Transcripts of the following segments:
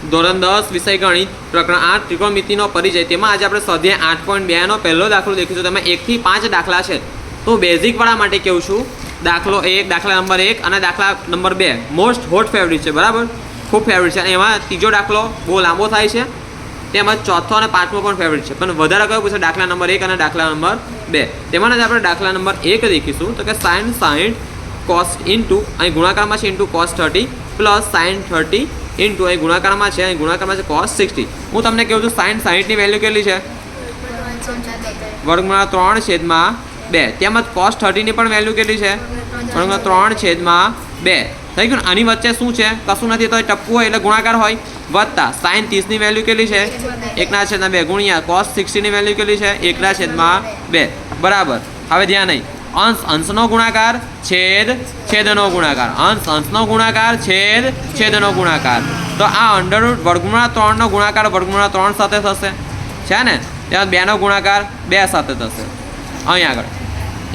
ધોરણ 10 વિષય ગણિત પ્રકરણ 8 ત્રિકોણમિતિનો પરિચય તેમાં આજે આપણે સ્વાધ્યાય 8.2 નો પહેલો દાખલો દેખીશું। તેમાં 1 થી 5 દાખલા છે તો બેઝિક વાળા માટે કેવું છું દાખલો 1 દાખલા નંબર 1 અને દાખલા નંબર 2 મોસ્ટ હોટ ફેવરિટ છે બરાબર ખૂબ ફેવરિટ છે અને એમાં ત્રીજો દાખલો બહુ લાંબો થાય છે તેમજ ચોથો અને પાંચમો પણ ફેવરિટ છે પણ વધારે કયો પૂછે દાખલા નંબર 1 અને દાખલા નંબર 2 તેમાં જ આપણે દાખલા નંબર 1 દેખીશું તો કે sin 60 cos ઇન્ટુ અહીં ગુણાકારમાં છે into cos 30 plus sin 30 into અહીં ગુણાકારમાં છે છે cos 60। હું તમને કહું છું sin 60 ની વેલ્યુ કેટલી છે વર્ગમૂળ 3/2 તેમજ cos 30 ની પણ વેલ્યુ કેટલી છે વર્ગમૂળ 3/2 થઈ ગયું। આની વચ્ચે શું છે કશું નથી તો ટપકું હોય એટલે ગુણાકાર હોય વત્તા sin 30 ની વેલ્યુ કેટલી છે 1/2 ગુણ્યા cos 60 ની વેલ્યુ કેટલી છે 1/2 બરાબર। હવે ધ્યાન નહીં અંશ અંશનો ગુણાકાર છેદનો ગુણાકાર અંશ અંશનો ગુણાકાર છેદનો ગુણાકાર તો આ અંડરરૂટ વર્ગમૂળ 3 નો ગુણાકાર વર્ગમૂળ 3 સાથે થશે છે ને ત્યાર 2 નો ગુણાકાર 2 સાથે થશે અહીં આગળ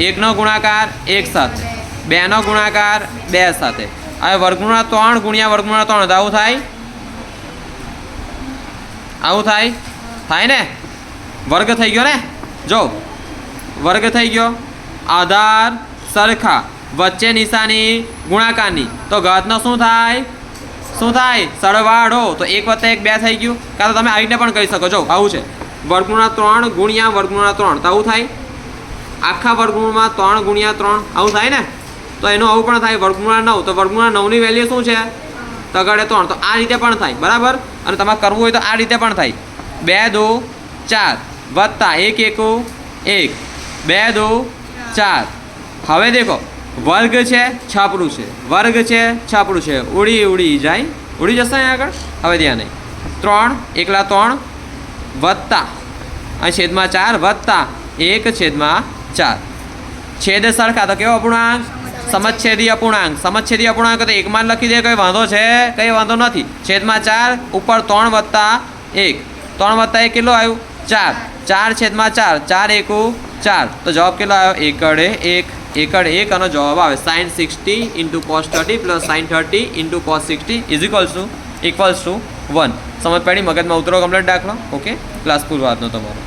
1 નો ગુણાકાર 1 સાથે 2 નો ગુણાકાર 2 સાથે હવે વર્ગમૂળ 3 ગુણ્યા વર્ગમૂળ 3 આવું થાય ને વર્ગ થઈ ગયો ને જો વર્ગ થઈ ગયો આધાર સરખા વચ્ચે નિશાની ગુણાકારની તો ઘાતનો શું થાય સરવાળો તો 1 + 1 2 થઈ ગયું કાં તો તમે આવી રીતે પણ કહી શકો છો આવું છે વર્ગમૂળ 3 ગુણ્યા વર્ગમૂળ 3 તો આવું થાય આખા વર્ગમૂળમાં 3 ગુણ્યા 3 આવું થાય ને તો એનું આવું પણ થાય વર્ગમૂળ 9 તો વર્ગમૂળ 9 ની વેલ્યુ શું છે તગડે 3 તો આ રીતે પણ થાય બરાબર અને તમારે કરવું હોય તો આ રીતે પણ થાય 2 2 4 વત્તા 1 1 1 2 2 4 હવે દેખો વર્ગ છે છાપરું છે વર્ગ છે છાપરું છે ઉડી જાય ઉડી જશે અહીં આગળ હવે ધ્યાન નહીં 3 એકલા 3 વત્તા અહીં છેદમાં 4 વત્તા 1/4 છેદ સરખા તો કેવો અપૂર્ણાંક સમચ્છેદી અપૂર્ણાંક તો એકમાં લખી દે કંઈ વાંધો છે કંઈ વાંધો નથી છેદમાં 4 ઉપર 3 વત્તા 1 3 વત્તા 1 કેટલો આવ્યું 4 4/4 4 1 4 તો જવાબ કેટલો આવ્યો 1 આનો જવાબ આવે sin 60 into cos 30 plus sin 30 into cos 60 is equals to 1। સમજ પડી મગજમાં ઉતરો કમ્પ્લીટ દાખલો ઓકે ક્લાસ પૂરો આજનો તમારો।